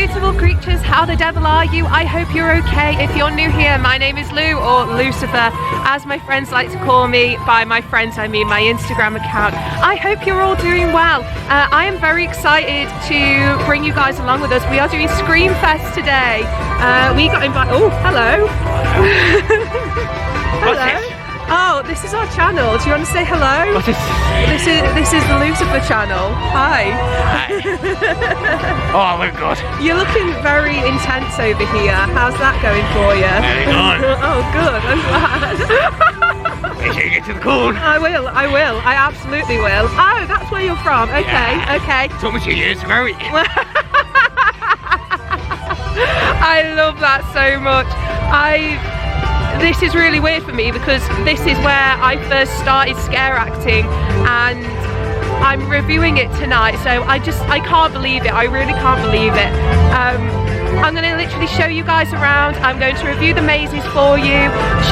beautiful creatures, how the devil are you? I hope you're okay. If you're new here, my name is Lou, or Lucifer, as my friends like to call me. By my friends, I mean my Instagram account. I hope you're all doing well. I am very excited to bring you guys along with us. We are doing Screamfest today. We got invited. Oh, hello. Hello. Oh, this is our channel. Do you want to say hello? What is This is the Lucifer channel. Hi. Hi. Oh my god. You're looking very intense over here. How's that going for you? Very good. Oh, good. I'm glad. Make sure you get to the corn. I will. I absolutely will. Oh, that's where you're from. Okay, Yeah. okay. Took me 2 years to grow it. I love that so much. This is really weird for me because this is where I first started scare acting, and I'm reviewing it tonight, so I can't believe it. I really can't believe it. I'm going to literally show you guys around. I'm going to review the mazes for you,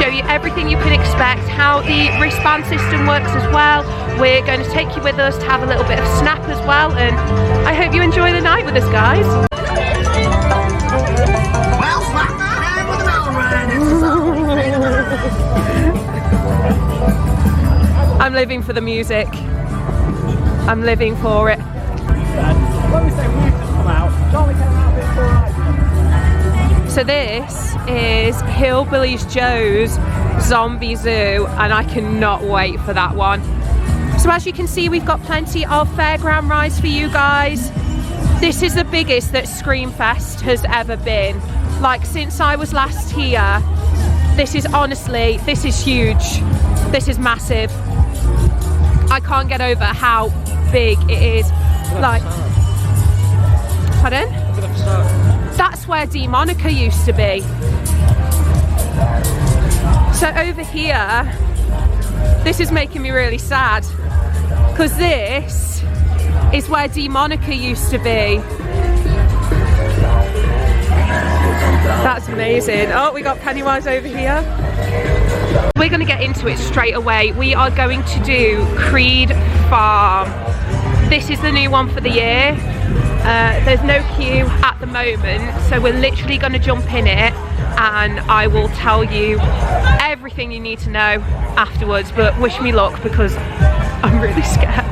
show you everything you can expect, how the wristband system works as well. We're going to take you with us to have a little bit of snap as well, and I hope you enjoy the night with us, guys. I'm living for the music. I'm living for it. So this is Hillbilly Joe's Zombie Zoo, and I cannot wait for that one. So as you can see, we've got plenty of fairground rides for you guys. This is the biggest that Screamfest has ever been. Like, since I was last here, this is honestly, this is huge. This is massive. I can't get over how big it is. Like, pardon? That's where Demonica used to be. So over here, this is making me really sad, because this is where Demonica used to be. That's amazing. Oh, we got Pennywise over here. We're going to get into it straight away. We are going to do Creed Farm. This is the new one for the year. There's no queue at the moment, so we're literally going to jump in it, and I will tell you everything you need to know afterwards, but wish me luck because I'm really scared.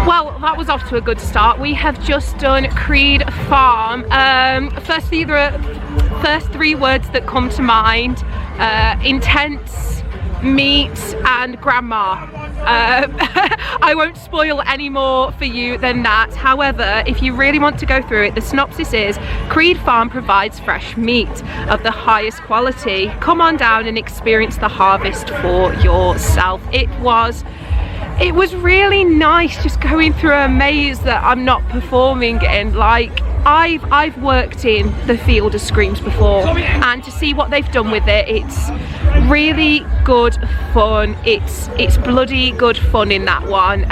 Well, that was off to a good start. We have just done Creed Farm. First three words that come to mind: intense, meat, and grandma. I won't spoil any more for you than that. However, if you really want to go through it, the synopsis is: Creed Farm provides fresh meat of the highest quality. Come on down and experience the harvest for yourself. It was really nice just going through a maze that I'm not performing in. Like, I've worked in the field of screams before, and to see what they've done with it, it's really good fun. It's bloody good fun in that one.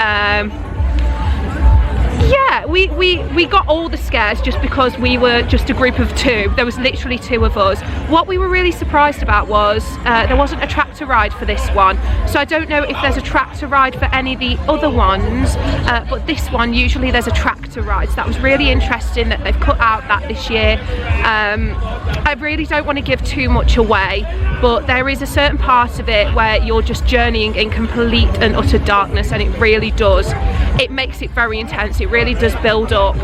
Yeah, we got all the scares just because we were just a group of two. There was literally two of us. What we were really surprised about was there wasn't a tractor ride for this one. So I don't know if there's a tractor ride for any of the other ones, but this one, usually there's a tractor ride. So that was really interesting that they've cut out that this year. I really don't want to give too much away, but there is a certain part of it where you're just journeying in complete and utter darkness, and it really does. It makes it very intense. It really does build up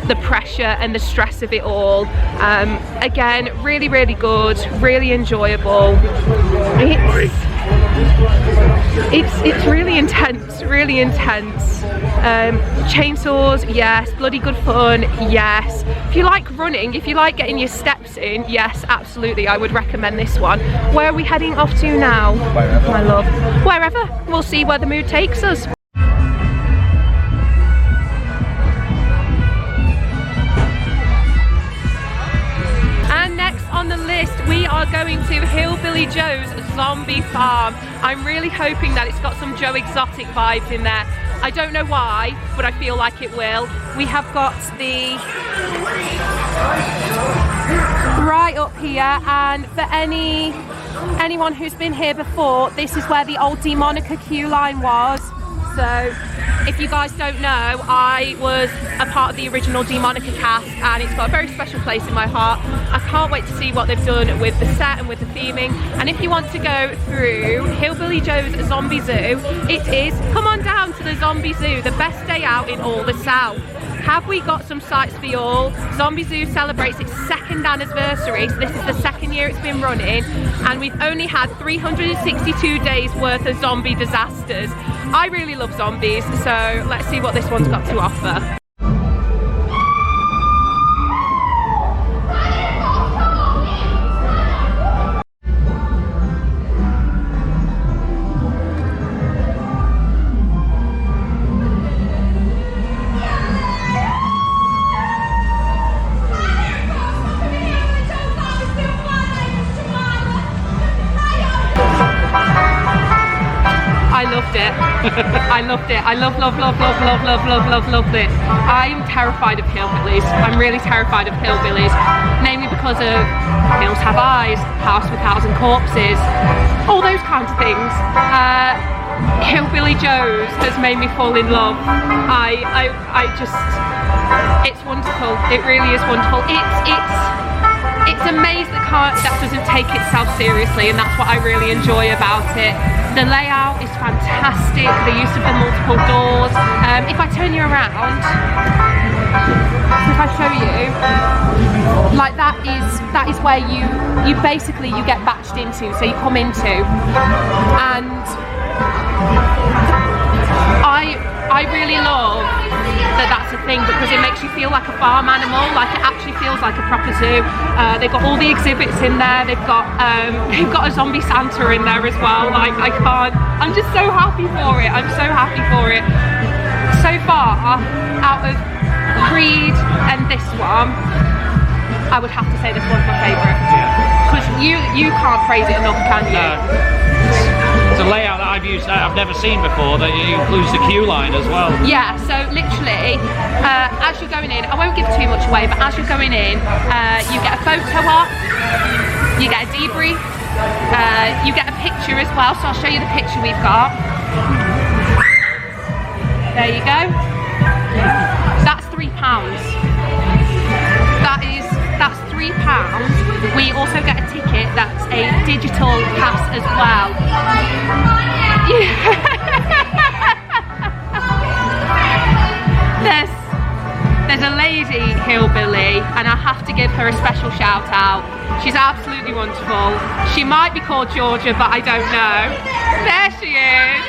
the pressure and the stress of it all. Again, really, really good, really enjoyable. It's really intense, really intense. Chainsaws, yes. Bloody good fun, yes. If you like running, if you like getting your steps in, yes, absolutely, I would recommend this one. Where are we heading off to now, my love? Wherever. We'll see where the mood takes us. On the list, we are going to Hillbilly Joe's Zombie Farm. I'm really hoping that it's got some Joe Exotic vibes in there. I don't know why, but I feel like it will. We have got the right up here, and for any anyone who's been here before, this is where the old Demonica queue line was. So if you guys don't know, I was a part of the original Demonica cast and it's got a very special place in my heart. I can't wait to see what they've done with the set and with the theming. And if you want to go through Hillbilly Joe's Zombie Zoo, it is, come on down to the Zombie Zoo, the best day out in all the South. Have we got some sights for you all? Zombie Zoo celebrates its 2nd anniversary, so this is the 2nd year it's been running, and we've only had 362 days worth of zombie disasters. I really love zombies, so let's see what this one's got to offer. I loved it. I loved it. I'm terrified of hillbillies. I'm really terrified of hillbillies, namely because of Hills Have Eyes, House with 1,000 Corpses, all those kinds of things. Hillbilly Joe's has made me fall in love. I just, it's wonderful. It really is wonderful. It's a maze that doesn't take itself seriously, and that's what I really enjoy about it. The layout is fantastic, the use of the multiple doors. If I turn you around, if I show you, like that is where you basically get batched into, so you come into, and I really love that's a thing because it makes you feel like a farm animal, like it actually feels like a proper zoo. They've got all the exhibits in there, they've got a zombie Santa in there as well. Like I'm just so happy for it. I'm so happy for it. So far, out of Creed and this one, I would have to say this one's my favourite. Because you can't praise it enough, can you? It's a layout that I've never seen before, that includes the queue line as well. Yeah, so literally, as you're going in, I won't give too much away, but as you're going in, you get a photo op, you get a debrief, you get a picture as well, so I'll show you the picture we've got. There you go. That's £3. That's £3. We also get a ticket that's a digital pass as well. There's a lady hillbilly, and I have to give her a special shout out. She's absolutely wonderful. She might be called Georgia, but I don't know. There she is.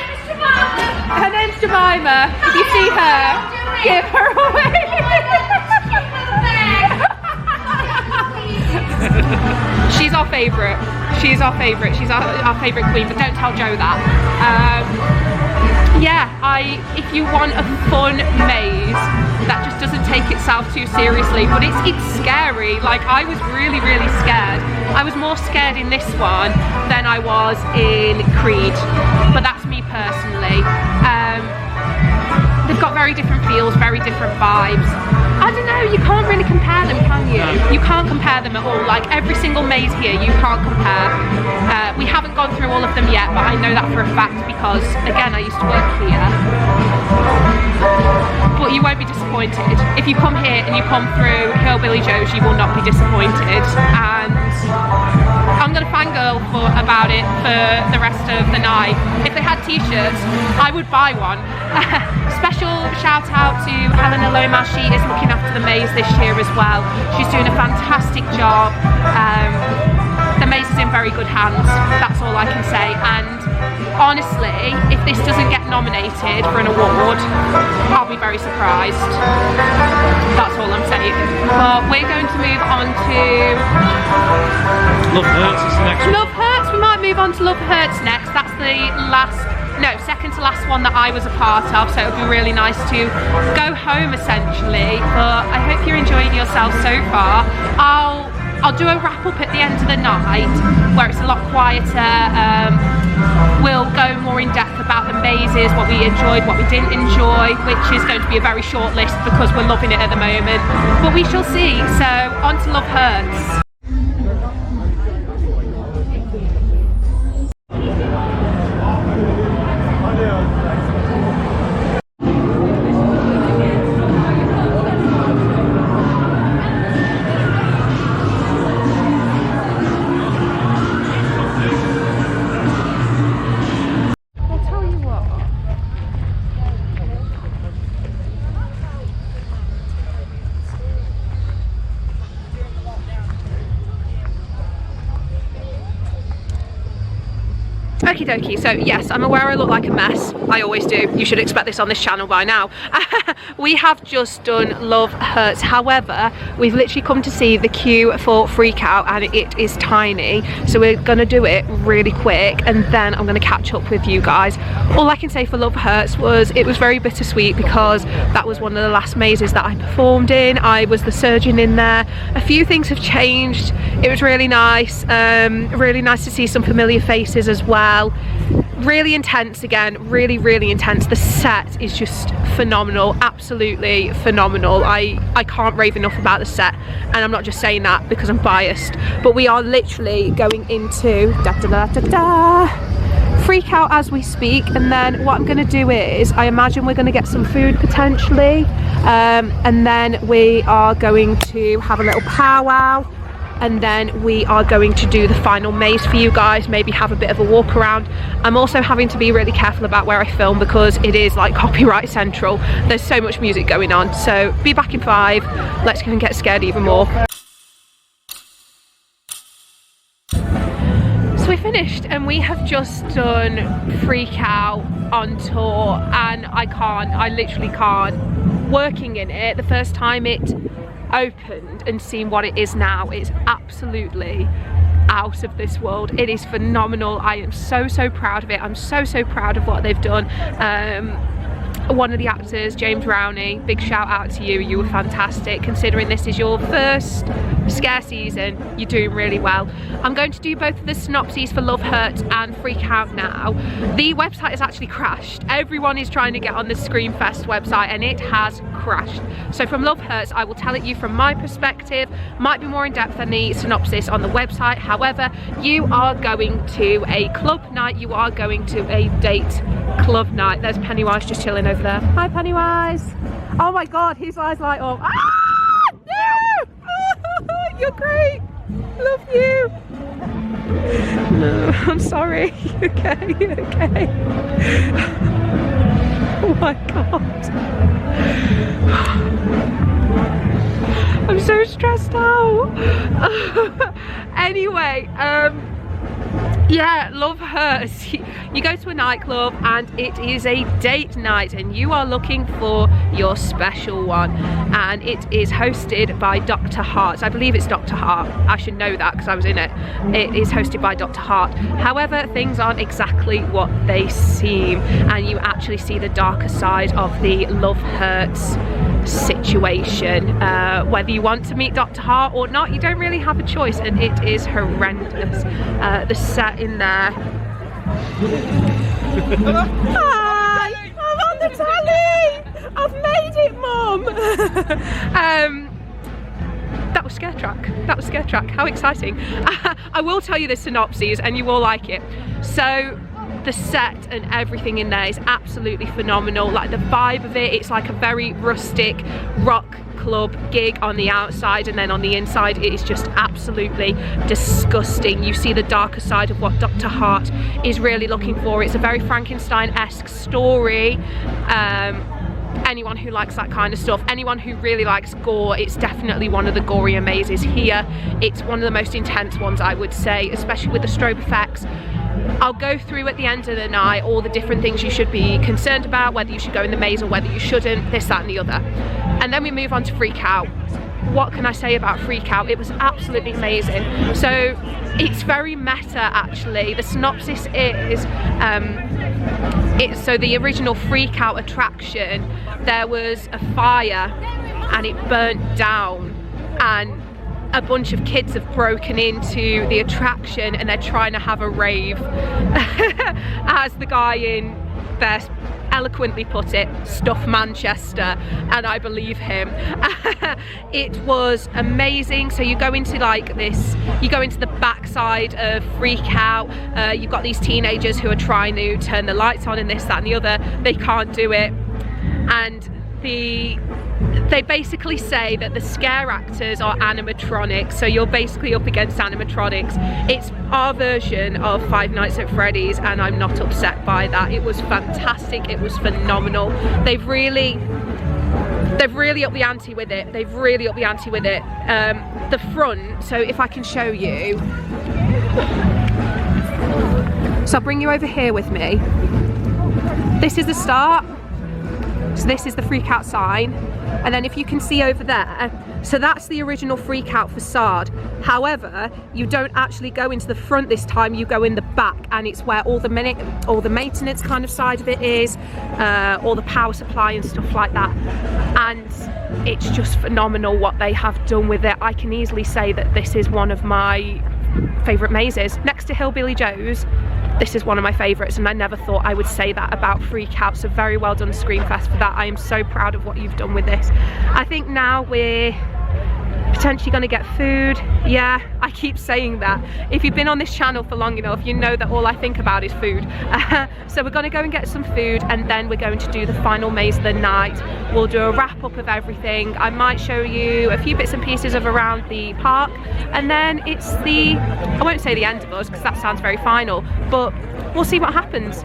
Her name's Jemima. If you see her, give her away. She's our favourite. She's our favourite. She's our favourite queen, but don't tell Joe that. Yeah, if you want a fun maze that just doesn't take itself too seriously, but it's scary. Like, I was really scared. I was more scared in this one than I was in Creed, but that's me personally. They've got very different feels, very different vibes. I don't know, you can't really compare them, can you? You can't compare them at all. Like, every single maze here, you can't compare. We haven't gone through all of them yet, but I know that for a fact because, again, I used to work here. But you won't be disappointed. If you come here and you come through Hillbilly Joe's, you will not be disappointed. And I'm going to fangirl about it for the rest of the night. If they had t-shirts, I would buy one. Special shout out to Helena Lomas. She is looking after the maze this year as well. She's doing a fantastic job. The maze is in very good hands, that's all I can say. And honestly, if this doesn't get nominated for an award, I'll be very surprised. That's all I'm saying. But we're going to move on to Love Hurts is the next one. Love Hurts. We might move on to Love Hurts next. That's the second to last one that I was a part of, so it would be really nice to go home essentially. But I hope you're enjoying yourself so far. I'll do a wrap up at the end of the night where it's a lot quieter. We'll go more in depth about the mazes, what we enjoyed, what we didn't enjoy, which is going to be a very short list because we're loving it at the moment. But we shall see. So on to Love Hurts. Okie dokie, so yes, I'm aware I look like a mess. I always do. You should expect this on this channel by now. We have just done Love Hurts. However, we've literally come to see the queue for Freak Out and it is tiny. So we're going to do it really quick and then I'm going to catch up with you guys. All I can say for Love Hurts was it was very bittersweet because that was one of the last mazes that I performed in. I was the surgeon in there. A few things have changed. It was really nice. Really nice to see some familiar faces as well. Really intense again, really intense. The set is just phenomenal, absolutely phenomenal. I can't rave enough about the set, and I'm not just saying that because I'm biased, but we are literally going into Freak Out as we speak, and then what I'm going to do is I imagine we're going to get some food potentially, and then we are going to have a little powwow, and then we are going to do the final maze for you guys, maybe have a bit of a walk around. I'm also having to be really careful about where I film because it is like copyright central. There's so much music going on, so be back in 5. Let's go and get scared even more. So we finished and we have just done Freak Out on tour, and I literally can't. Working in it, the first time it opened and seeing what it is now, it's absolutely out of this world. It is phenomenal. I am so proud of it. I'm so proud of what they've done. One of the actors, James Rowney, big shout out to you. You were fantastic. Considering this is your first scare season, you're doing really well. I'm going to do both of the synopses for Love Hurts and Freak Out now. The website has actually crashed. Everyone is trying to get on the Screamfest website and it has crashed. So from Love Hurts, I will tell it you from my perspective. Might be more in depth than the synopsis on the website. However, you are going to a club night. You are going to a date club night. There's Pennywise just chilling over there. Hi Pennywise. Oh my god, his eyes light up. Ah! No! You're great. Love you. No, I'm sorry. Okay, okay. Oh my god. I'm so stressed out. Anyway, yeah, Love Hurts. You go to a nightclub and it is a date night and you are looking for your special one, and it is hosted by Dr. Hart. I believe it's Dr. Hart. I should know that because I was in it. It is hosted by Dr. Hart. However, things aren't exactly what they seem, and you actually see the darker side of the Love Hurts situation. Whether you want to meet Dr. Hart or not, you don't really have a choice, and it is horrendous. The set in there. Hi! I'm on the telly! I've made it, Mum! That was Scare Track. That was Scare Track. How exciting. I will tell you the synopses and you will like it. So the set and everything in there is absolutely phenomenal. Like the vibe of it, it's like a very rustic rock club gig on the outside, and then on the inside it is just absolutely disgusting. You see the darker side of what Dr. Hart is really looking for. It's a very Frankenstein-esque story. Anyone who likes that kind of stuff, anyone who really likes gore, it's definitely one of the gorier mazes here. It's one of the most intense ones, I would say, especially with the strobe effects. I'll go through at the end of the night all the different things you should be concerned about, whether you should go in the maze or whether you shouldn't, this, that and the other. And then we move on to Freak Out. What can I say about Freak Out? It was absolutely amazing. So it's very meta actually. The synopsis is, so the original Freak Out attraction, there was a fire and it burnt down, and a bunch of kids have broken into the attraction and they're trying to have a rave. As the guy in there eloquently put it, stuff Manchester, and I believe him. It was amazing. So you go into like this, you go into the backside of Freak Out. You've got these teenagers who are trying to turn the lights on and this, that and the other. They can't do it, and they basically say that the scare actors are animatronics, so you're basically up against animatronics. It's our version of Five Nights at Freddy's, and I'm not upset by that. It was fantastic, it was phenomenal. They've really upped the ante with it. They've really upped the ante with it. The front, so if I can show you, So I'll bring you over here with me. This is the start. So this is the freak out sign. And then if you can see over there, so that's the original freak out facade. However, you don't actually go into the front this time, you go in the back, and it's where all the maintenance kind of side of it is, all the power supply and stuff like that. And it's just phenomenal what they have done with it. I can easily say that this is one of my favourite mazes. Next to Hillbilly Joe's, this is one of my favourites, and I never thought I would say that about Freak Out, so very well done Screamfest for that. I am so proud of what you've done with this. I think now we're potentially going to get food. Yeah, I keep saying that. If you've been on this channel for long enough, you know that all I think about is food. So we're going to go and get some food, and then we're going to do the final maze of the night. We'll do a wrap up of everything. I might show you a few bits and pieces of around the park, and then it's the, I won't say the end of us because that sounds very final, but we'll see what happens.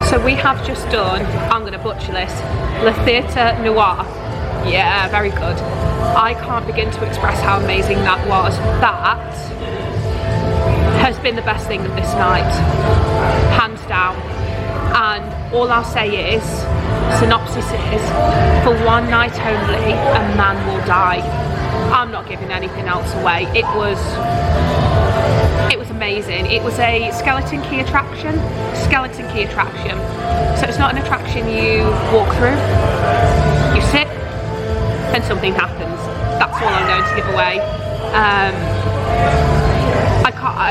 So we have just done, I'm going to butcher this, Le Theatre Noir. Yeah, very good. I can't begin to express how amazing that was. That has been the best thing of this night, hands down. And all I'll say is, synopsis is, for one night only, a man will die. I'm not giving anything else away. It was amazing. It was a skeleton key attraction. So it's not an attraction you walk through. You sit and something happens. That's all I'm going to give away.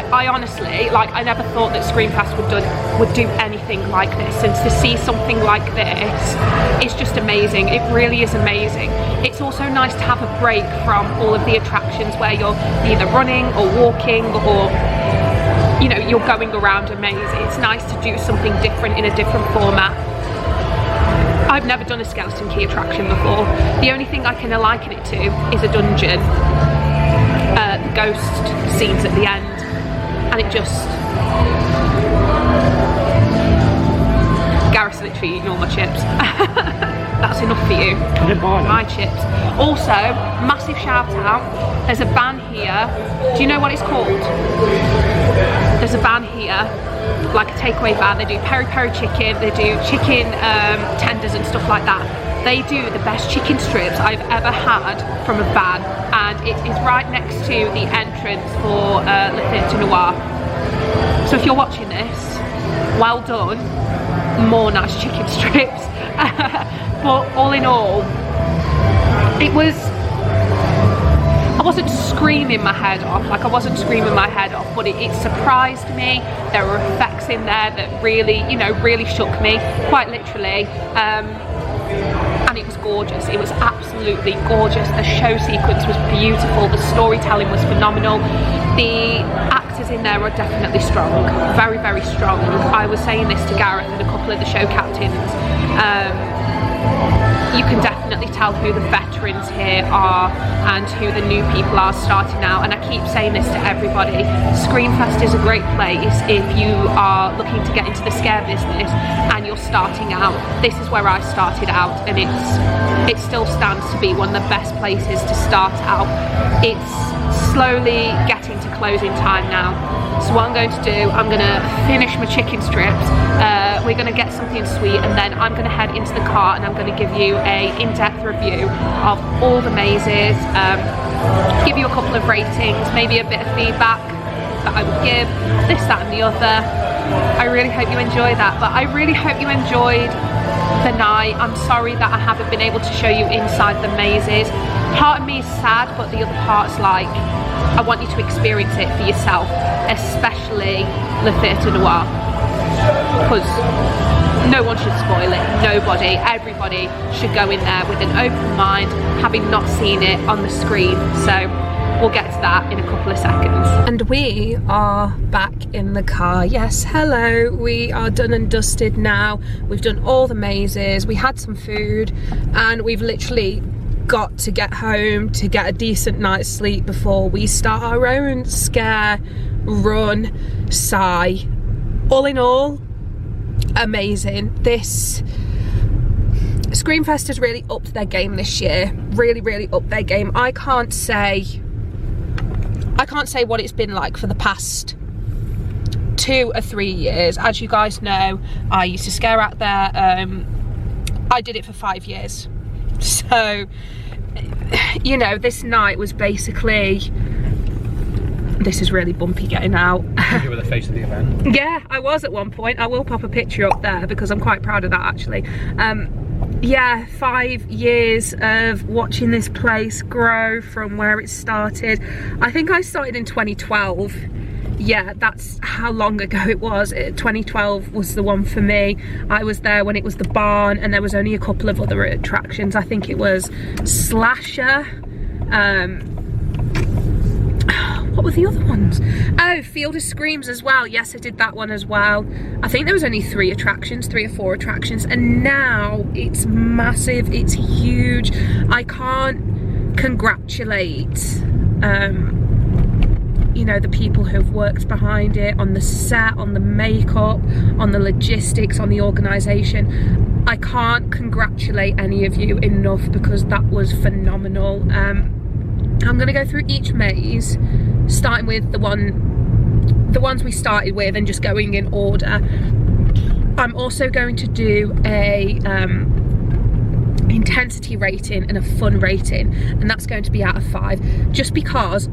I honestly, like, I never thought that Screamfest would do anything like this, and to see something like this is just amazing. It really is amazing. It's also nice to have a break from all of the attractions where you're either running or walking, or you know, you're going around a maze. It's nice to do something different in a different format. I've never done a skeleton key attraction before. The only thing I can liken it to is a dungeon. The ghost scenes at the end, and it just... Gareth's literally eating all my chips. That's enough for you. I didn't buy them. My chips. Also, massive shout out. There's a van here. Do you know what it's called? There's a van here, like a takeaway van. They do peri-peri chicken, they do chicken tenders and stuff like that. They do the best chicken strips I've ever had from a van, and it is right next to the entrance for Le Theatre Noir. So if you're watching this, well done. More nice chicken strips. But all in all, it was, I wasn't screaming my head off, like I wasn't screaming my head off, but it surprised me. There were effects in there that really, you know, really shook me, quite literally. And it was gorgeous. It was absolutely gorgeous. The show sequence was beautiful. The storytelling was phenomenal. The actors in there are definitely strong, very, very strong. I was saying this to Gareth and a couple of the show captains. You can definitely tell who the veterans here are and who the new people are starting out, and I keep saying this to everybody. Screamfest is a great place if you are looking to get into the scare business and you're starting out. This is where I started out, and it still stands to be one of the best places to start out. It's slowly getting to closing time now. So what I'm going to do, I'm going to finish my chicken strips, we're going to get something sweet, and then I'm going to head into the car and I'm going to give you a in-depth review of all the mazes, give you a couple of ratings, maybe a bit of feedback that I would give, this, that and the other. I really hope you enjoy that, but I really hope you enjoyed the night. I'm sorry that I haven't been able to show you inside the mazes. Part of me is sad, but the other part's like, I want you to experience it for yourself, especially Le Theatre Noir. because no one should spoil it. Nobody. Everybody should go in there with an open mind, having not seen it on the screen. So we'll get to that in a couple of seconds. And we are back in the car. Yes, hello. We are done and dusted now. We've done all the mazes. We had some food, and we've literally got to get home to get a decent night's sleep before we start our own scare run. Sigh. All in all, amazing. This Screamfest has really upped their game this year. Really upped their game. I can't say what it's been like for the past 2 or 3 years. As you guys know, I used to scare out there. I did it for 5 years. So, you know, this night was basically... This is really bumpy getting out. You were the face of the event. Yeah, I was at one point. I will pop a picture up there because I'm quite proud of that, actually. Yeah, 5 years of watching this place grow from where it started. I think I started in 2012. Yeah, that's how long ago it was. 2012 was the one for me. I was there when it was the barn, and there was only a couple of other attractions. I think it was Slasher. What were the other ones? Oh, Field of Screams as well. Yes, I did that one as well. I think there was only 3 or 4 attractions, and now it's massive, it's huge. I can't congratulate you know, the people who've worked behind it, on the set, on the makeup, on the logistics, on the organisation. I can't congratulate any of you enough because that was phenomenal. I'm going to go through each maze, starting with the ones we started with and just going in order. I'm also going to do a intensity rating and a fun rating, and that's going to be out of 5, just because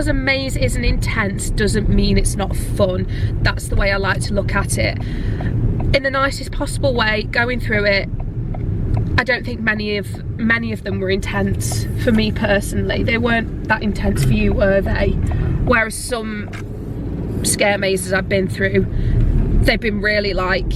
a maze isn't intense doesn't mean it's not fun. That's the way I like to look at it, in the nicest possible way. Going through it, I don't think many of them were intense for me personally. They weren't that intense for you, were they? Whereas some scare mazes I've been through, they've been really like,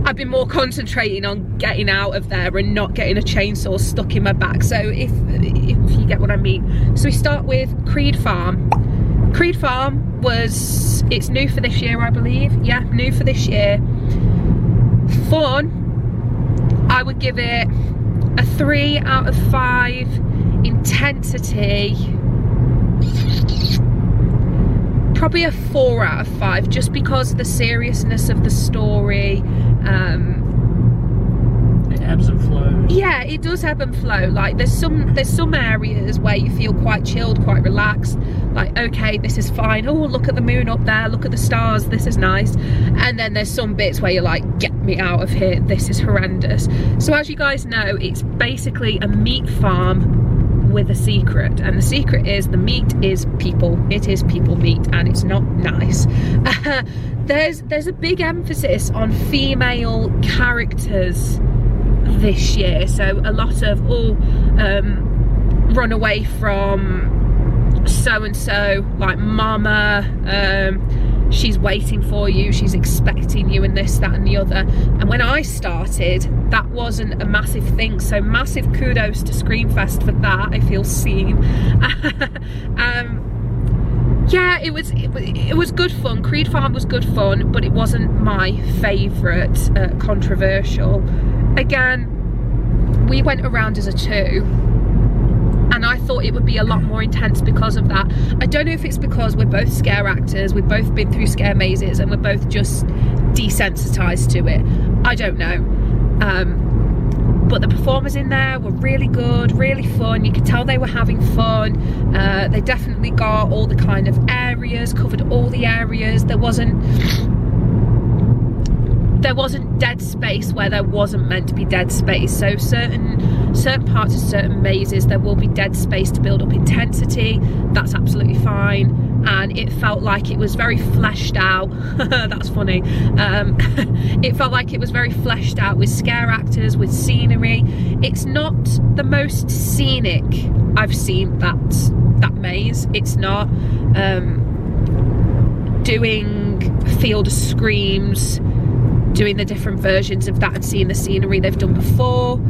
I've been more concentrating on getting out of there and not getting a chainsaw stuck in my back. So if you get what I mean. So we start with Creed Farm. Creed Farm it's new for this year, I believe. Yeah, new for this year. Fun, I would give it a 3 out of 5. Intensity, probably a 4 out of 5, just because of the seriousness of the story. It ebbs and flows. Yeah, it does ebb and flow. Like there's some areas where you feel quite chilled, quite relaxed, like, okay, this is fine. Oh, look at the moon up there, look at the stars, this is nice. And then there's some bits where you're like, get me out of here, this is horrendous. So as you guys know, it's basically a meat farm with a secret, and the secret is the meat is people. It is people meat, and it's not nice. There's a big emphasis on female characters this year, so a lot of run away from so and so, like mama, she's waiting for you, she's expecting you, and this, that and the other. And when I started, that wasn't a massive thing, so massive kudos to Screamfest for that. I feel seen. Yeah, it was good fun. Creed Farm was good fun, but it wasn't my favourite. Controversial. Again, we went around as a 2, and I thought it would be a lot more intense because of that. I don't know if it's because we're both scare actors, we've both been through scare mazes, and we're both just desensitized to it. I don't know. But the performers in there were really good, really fun. You could tell they were having fun. They definitely got all the kind of areas, covered all the areas. There wasn't dead space where there wasn't meant to be dead space. So certain parts of certain mazes, there will be dead space to build up intensity. That's absolutely fine. And it felt like it was very fleshed out. That's funny. It felt like it was very fleshed out with scare actors, with scenery. It's not the most scenic I've seen that maze. It's not. doing Field of Screams, doing the different versions of that and seeing the scenery they've done before.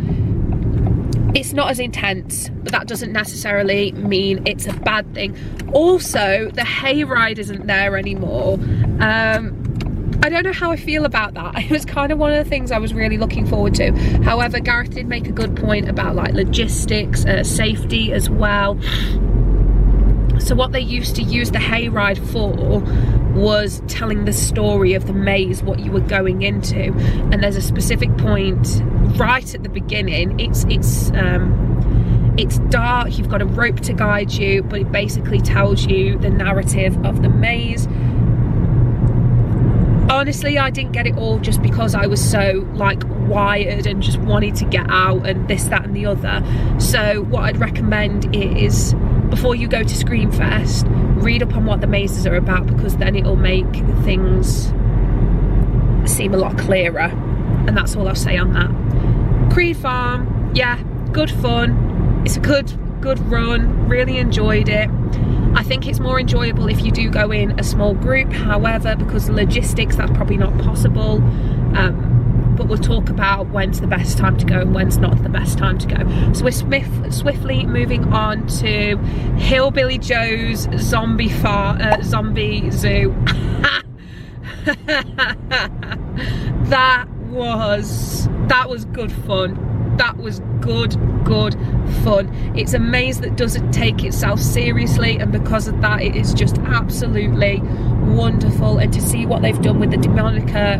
It's not as intense, but that doesn't necessarily mean it's a bad thing. Also, the hayride isn't there anymore. I don't know how I feel about that. It was kind of one of the things I was really looking forward to. However, Gareth did make a good point about like logistics, safety as well. So what they used to use the hayride for was telling the story of the maze, what you were going into. And there's a specific point right at the beginning. It's dark, you've got a rope to guide you, but it basically tells you the narrative of the maze. Honestly, I didn't get it all just because I was so like wired and just wanted to get out and this, that and the other. So what I'd recommend is, before you go to Screamfest, read up on what the mazes are about, because then it'll make things seem a lot clearer. And that's all I'll say on that. Creed Farm, yeah, good fun. It's a good run, really enjoyed it. I think it's more enjoyable if you do go in a small group. However, because of logistics, that's probably not possible. But we'll talk about when's the best time to go and when's not the best time to go. So we're swiftly moving on to Hillbilly Joe's zombie zoo. That was good fun. That was good fun. It's a maze that doesn't take itself seriously, and because of that it is just absolutely wonderful. And to see what they've done with the Demonica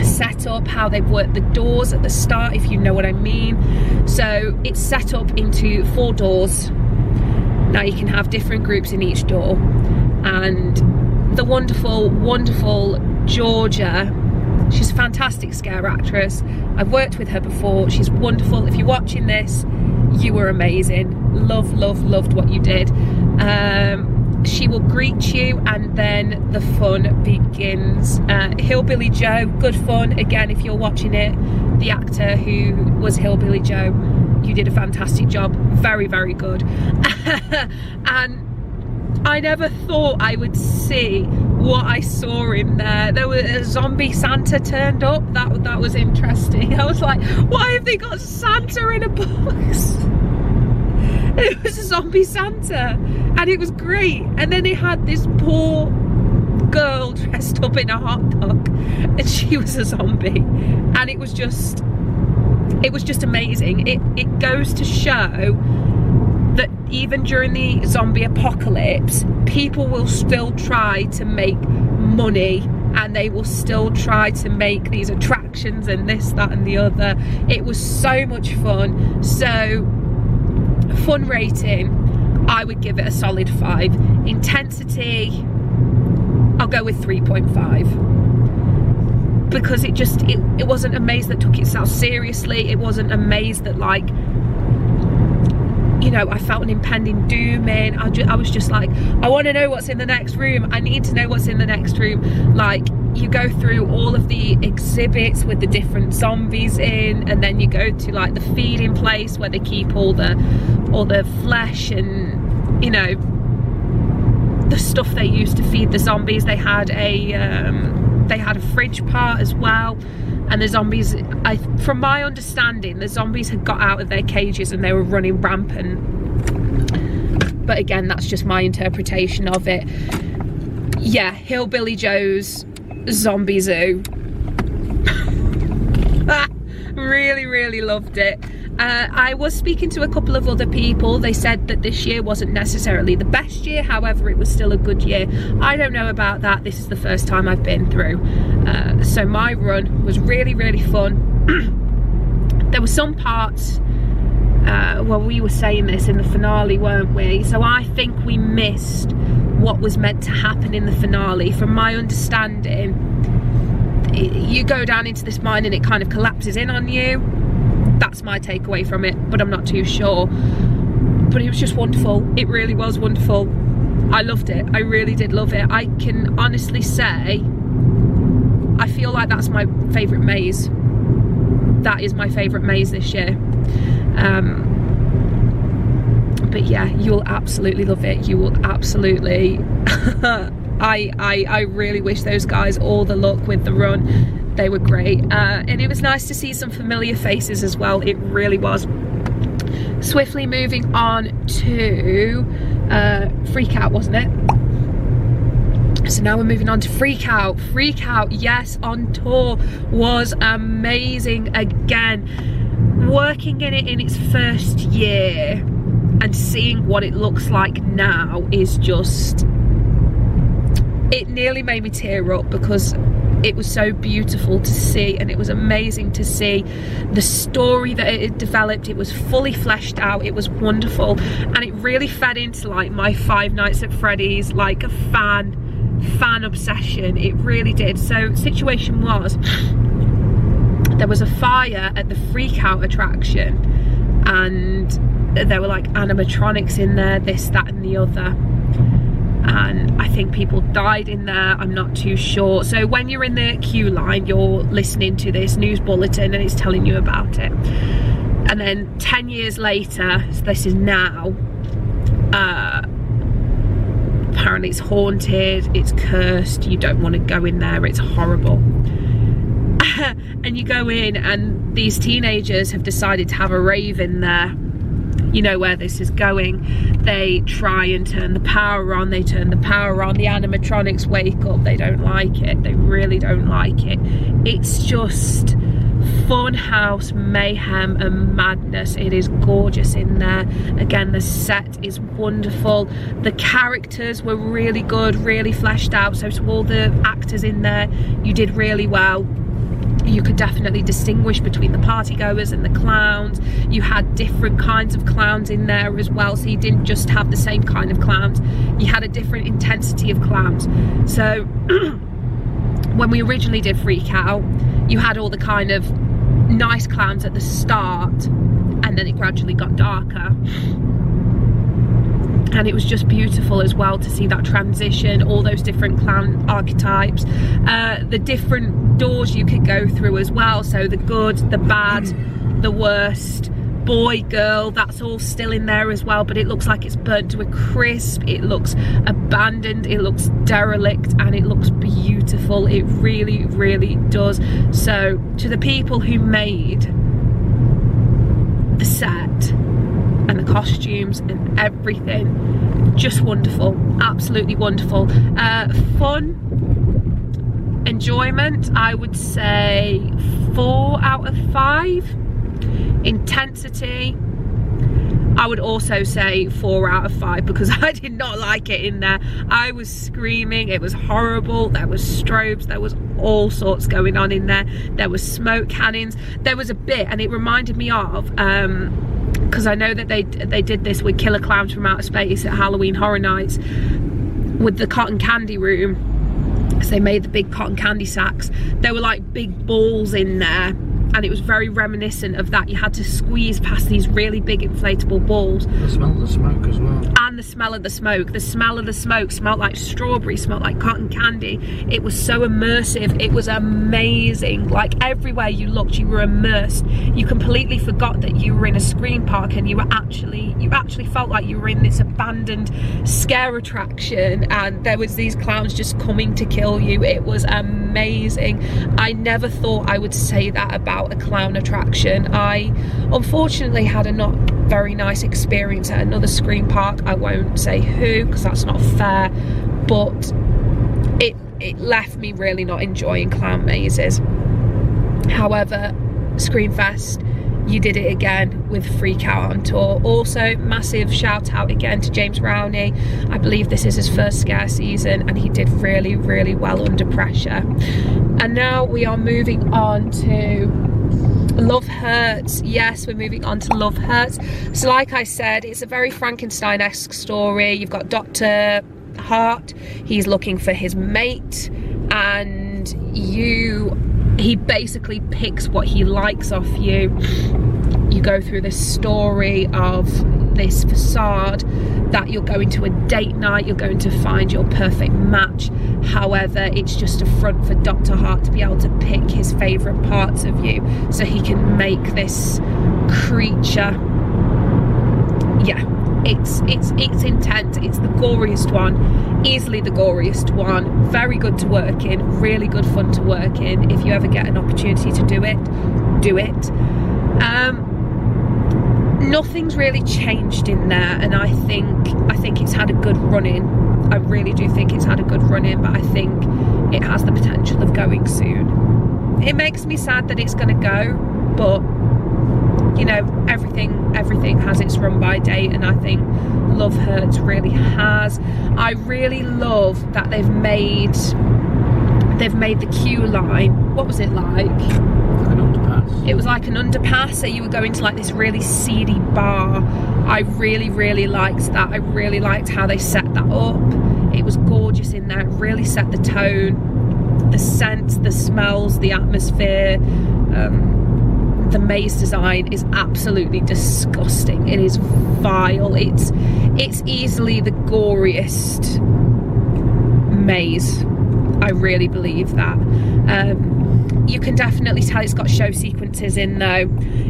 setup, how they've worked the doors at the start, if you know what I mean. So it's set up into 4 doors. Now you can have different groups in each door, and the wonderful Georgia, she's a fantastic scare actress. I've worked with her before. She's wonderful. If you're watching this, you were amazing. Loved what you did. She will greet you and then the fun begins. Hillbilly Joe, good fun. Again, if you're watching it, the actor who was Hillbilly Joe, you did a fantastic job. Very good. And I never thought I would see what I saw in there. There was a zombie Santa turned up. That was interesting. I was like, why have they got Santa in a box? It was a zombie Santa, and it was great. And then they had this poor girl dressed up in a hot dog, and she was a zombie, and it was just amazing. It goes to show that even during the zombie apocalypse, people will still try to make money, and they will still try to make these attractions and this, that and the other. It was so much fun. So fun rating, I would give it a solid 5. Intensity, I'll go with 3.5, because it wasn't a maze that took itself seriously. It wasn't a maze that, like, you know, I felt an impending doom in. I was just like, I want to know what's in the next room. I need to know what's in the next room. Like, you go through all of the exhibits with the different zombies in, and then you go to like the feeding place where they keep all the flesh and, you know, the stuff they used to feed the zombies. They had a fridge part as well. And the zombies, from my understanding, the zombies had got out of their cages and they were running rampant. But again, that's just my interpretation of it. Yeah, Hillbilly Joe's Zombie Zoo. Really loved it. I was speaking to a couple of other people. They said that this year wasn't necessarily the best year, however it was still a good year. I don't know about that. This is the first time I've been through, so my run was really fun. There were some parts, well, we were saying this in the finale, weren't we? So I think we missed what was meant to happen in the finale. From my understanding, you go down into this mine and it kind of collapses in on you. That's my takeaway from it, but I'm not too sure. But it was just wonderful. It really was wonderful. I loved it. I really did love it. I can honestly say I feel like that's my favourite maze. That is my favourite maze this year. But yeah, you'll absolutely love it. You will absolutely I really wish those guys all the luck with the run. They were great, and it was nice to see some familiar faces as well. It really was. Swiftly moving on to Freak Out, wasn't it? So now we're moving on to Freak Out. Freak Out, yes, on tour was amazing again. Working in it in its first year and seeing what it looks like now is just, it nearly made me tear up because it was so beautiful to see, and it was amazing to see the story that it had developed. It was fully fleshed out, it was wonderful, and it really fed into like my Five Nights at Freddy's, like a fan obsession. It really did. So situation was, there was a fire at the Freak Out attraction, and there were like animatronics in there, this, that and the other, and I think people died in there, I'm not too sure. So when you're in the queue line, you're listening to this news bulletin and it's telling you about it, and then 10 years later, so this is now, apparently it's haunted, it's cursed, you don't want to go in there, it's horrible. And you go in and these teenagers have decided to have a rave in there. You know where this is going. They try and turn the power on, they turn the power on, the animatronics wake up, they don't like it, they really don't like it. It's just funhouse mayhem and madness. It is gorgeous in there. Again, the set is wonderful, the characters were really good, really fleshed out, so to all the actors in there, you did really well. You could definitely distinguish between the partygoers and the clowns. You had different kinds of clowns in there as well, so you didn't just have the same kind of clowns, you had a different intensity of clowns. So when we originally did Freak Out, you had all the kind of nice clowns at the start, and then it gradually got darker, and it was just beautiful as well to see that transition, all those different clown archetypes, the different doors you could go through as well, so the good, the bad, the worst, boy, girl, that's all still in there as well, but it looks like it's burnt to a crisp, it looks abandoned, it looks derelict, and it looks beautiful. It really, really does. So to the people who made the set and the costumes and everything, just wonderful, absolutely wonderful. Fun, enjoyment, I would say 4 out of 5. Intensity, I would also say 4 out of 5 because I did not like it in there. I was screaming, it was horrible, there was strobes, there was all sorts going on in there. There was smoke cannons, there was a bit, and it reminded me of, because I know that they did this with Killer Clowns from Outer Space at Halloween Horror Nights with the cotton candy room, because they made the big cotton candy sacks. There were like big balls in there, and it was very reminiscent of that. You had to squeeze past these really big inflatable balls. The smell of the smoke as well. And the smell of the smoke. The smell of the smoke smelled like strawberry, smelled like cotton candy. It was so immersive. It was amazing. Like everywhere you looked, you were immersed. You completely forgot that you were in a Scream park, and you actually felt like you were in this abandoned scare attraction, and there was these clowns just coming to kill you. It was amazing. I never thought I would say that about a clown attraction. I unfortunately had a not very nice experience at another Scream park. I won't say who because that's not fair, but it left me really not enjoying clown mazes. However, Screamfest, you did it again with Freak Out on tour. Also, massive shout out again to James Rowney. I believe this is his first scare season, and he did really, really well under pressure. And now we are moving on to Love Hurts. Yes, we're moving on to Love Hurts. So like I said, it's a very Frankenstein-esque story. You've got Dr. Hart, he's looking for his mate, and he basically picks what he likes off you. You go through this story of this facade that you're going to a date night, you're going to find your perfect match. However, it's just a front for Dr. Hart to be able to pick his favourite parts of you so he can make this creature, yeah, It's intense. It's the goriest one, easily the goriest one. Very good to work in, really good fun to work in. If you ever get an opportunity to do it, do it. Nothing's really changed in there, and I think it's had a good run in. I really do think it's had a good run in, but I think it has the potential of going soon. It makes me sad that it's going to go, but you know, everything has its run by date, and I think Love Hurts really has. I really love that they've made the queue line. What was it like? An underpass. It was like an underpass, so you were going to like this really seedy bar. I really liked that. I really liked how they set that up. It was gorgeous in there. It really set the tone, the scents, the smells, the atmosphere. The maze design is absolutely disgusting. It is vile. It's easily the goriest maze. I really believe that. You can definitely tell it's got show sequences in though.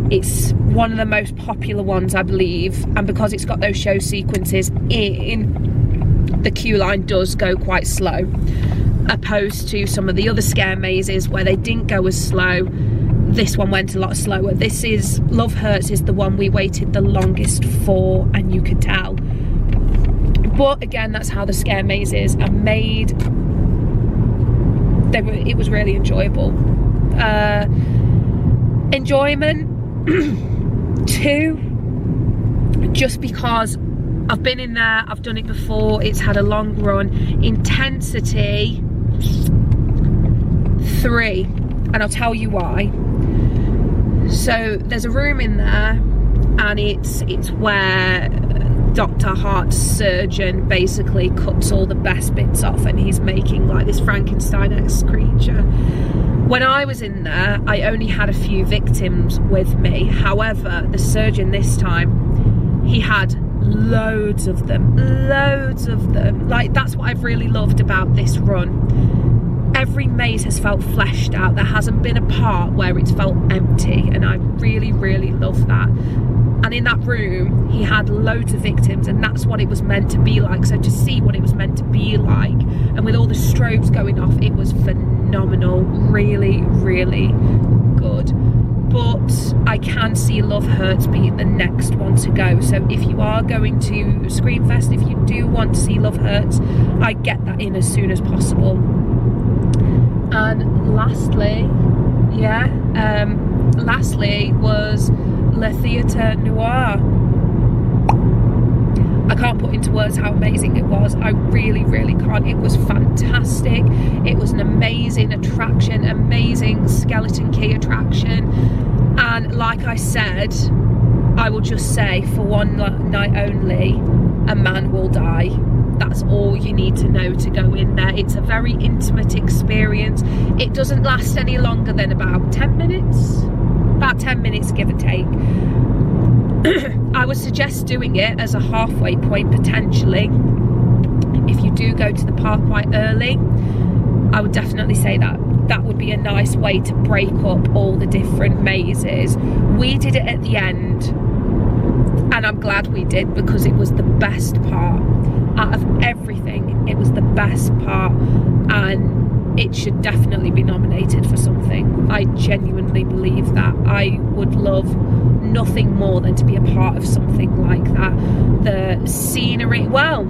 It's one of the most popular ones, I believe, and because it's got those show sequences in, the queue line does go quite slow, opposed to some of the other scare mazes where they didn't go as slow. This one went a lot slower. This is, Love Hurts is the one we waited the longest for, and you could tell. But again, that's how the scare mazes are made. It was really enjoyable. Enjoyment 2, just because I've been in there, I've done it before, it's had a long run. Intensity 3, and I'll tell you why. So there's a room in there, and it's where Dr. Hart's surgeon basically cuts all the best bits off, and he's making like this Frankenstein-esque creature. When I was in there, I only had a few victims with me. However, the surgeon this time, he had loads of them. Like, that's what I've really loved about this run. Every maze has felt fleshed out. There hasn't been a part where it's felt empty, and I really love that. And in that room, he had loads of victims, and that's what it was meant to be like. So to see what it was meant to be like, and with all the strobes going off, it was phenomenal. Really good. But I can see Love Hurts being the next one to go. So if you are going to Screamfest, if you do want to see Love Hurts, I get that in as soon as possible. And lastly was Le Theatre Noir. I can't put into words how amazing it was. I really can't. It was fantastic. It was an amazing attraction, amazing skeleton key attraction. And like I said, I will just say, for one night only, a man will die. That's all you need to know to go in there. It's a very intimate experience. It doesn't last any longer than about 10 minutes. About 10 minutes, give or take. I would suggest doing it as a halfway point, potentially. If you do go to the park quite early, I would definitely say that that would be a nice way to break up all the different mazes. We did it at the end, and I'm glad we did, because it was the best part. Out of everything, it was the best part, and it should definitely be nominated for something. I genuinely believe that. I would love nothing more than to be a part of something like that. The scenery, well,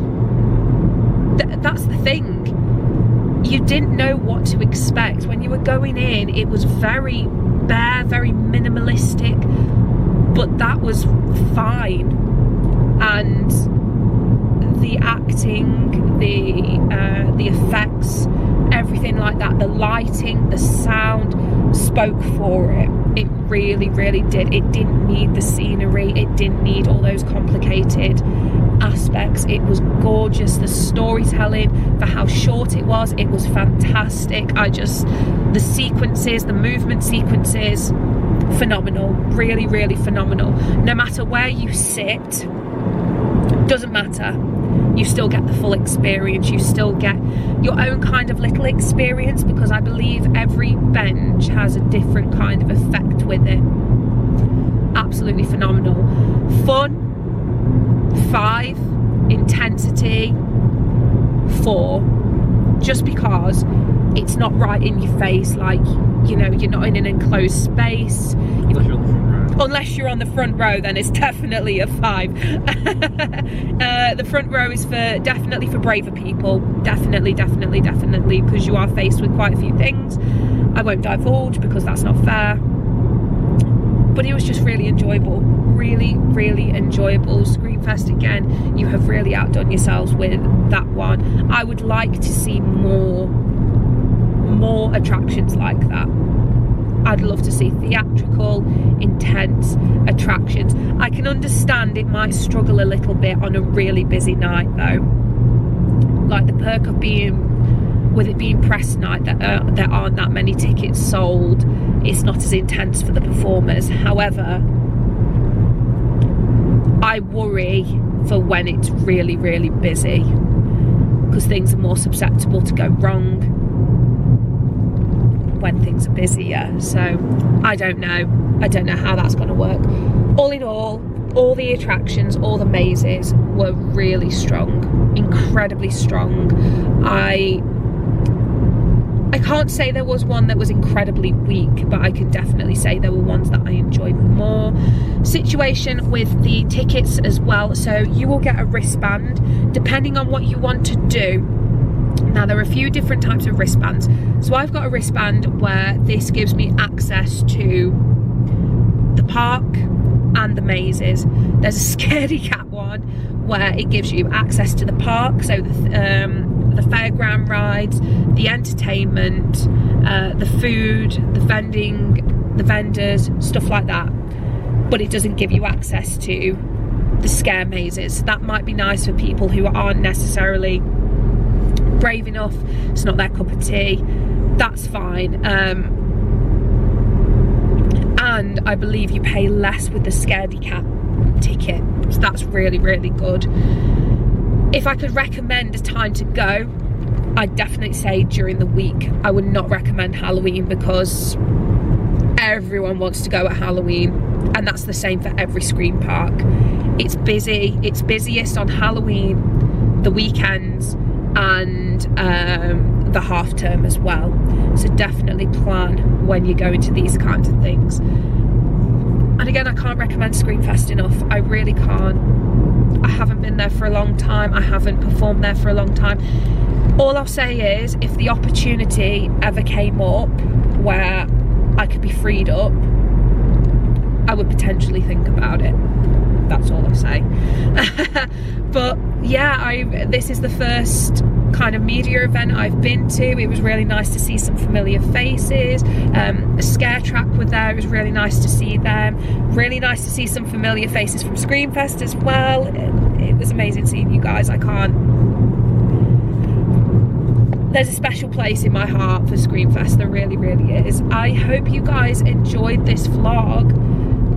that's the thing. You didn't know what to expect. When you were going in, it was very bare, very minimalistic, but that was fine. And the acting, the effects, everything like that, the lighting, the sound spoke for it. It really did. It didn't need the scenery, it didn't need all those complicated aspects. It was gorgeous. The storytelling, for how short it was fantastic. The sequences, the movement sequences, phenomenal. Really phenomenal. No matter where you sit, doesn't matter, you still get the full experience. You still get your own kind of little experience, because I believe every bench has a different kind of effect with it. Absolutely phenomenal. Fun, 5, intensity 4, just because it's not right in your face, like, you know, you're not in an enclosed space. Unless you're on the front row, then it's definitely a 5. The front row is definitely for braver people. Definitely, because you are faced with quite a few things. I won't divulge because that's not fair. But it was just really enjoyable. Really enjoyable. Screamfest, again, you have really outdone yourselves with that one. I would like to see more attractions like that. I'd love to see theatrical, intense attractions. I can understand it might struggle a little bit on a really busy night though. Like the perk of with it being press night, that there aren't that many tickets sold. It's not as intense for the performers. However, I worry for when it's really busy, because things are more susceptible to go wrong when things are busier. So I don't know how that's going to work. All in all the attractions, all the mazes were really strong, incredibly strong. I can't say there was one that was incredibly weak, but I can definitely say there were ones that I enjoyed more. Situation with the tickets as well, so you will get a wristband depending on what you want to do. Now, there are a few different types of wristbands. So I've got a wristband where this gives me access to the park and the mazes. There's a scaredy cat one where it gives you access to the park, so the fairground rides, the entertainment, the food, the vendors, stuff like that. But it doesn't give you access to the scare mazes. That might be nice for people who aren't necessarily brave enough. It's not their cup of tea. That's fine. And I believe you pay less with the scaredy cat ticket, so that's really good. If I could recommend a time to go, I'd definitely say during the week. I would not recommend Halloween because everyone wants to go at Halloween, and that's the same for every Scream park. It's busy. It's busiest on Halloween, the weekends, and the half term as well. So definitely plan when you go into these kinds of things. And again, I can't recommend Screamfest enough. I really can't. I haven't been there for a long time. I haven't performed there for a long time. All I'll say is, if the opportunity ever came up where I could be freed up, I would potentially think about it. That's all I'll say. But yeah, this is the first kind of media event I've been to. It was really nice to see some familiar faces. A scare track were there. It was really nice to see them. Really nice to see some familiar faces from Screamfest as well. It was amazing seeing you guys. There's a special place in my heart for Screamfest. There really is. I hope you guys enjoyed this vlog.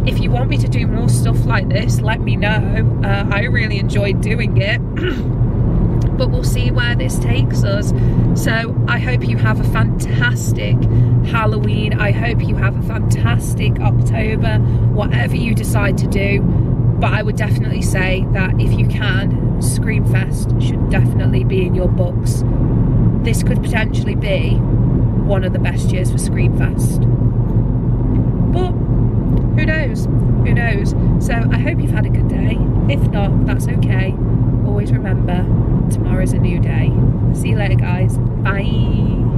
If you want me to do more stuff like this, let me know. I really enjoyed doing it. But we'll see where this takes us. So I hope you have a fantastic Halloween. I hope you have a fantastic October, whatever you decide to do. But I would definitely say that if you can, Screamfest should definitely be in your books. This could potentially be one of the best years for Screamfest. But who knows? Who knows? So I hope you've had a good day. If not, that's okay. Always remember, tomorrow's a new day. See you later, guys. Bye.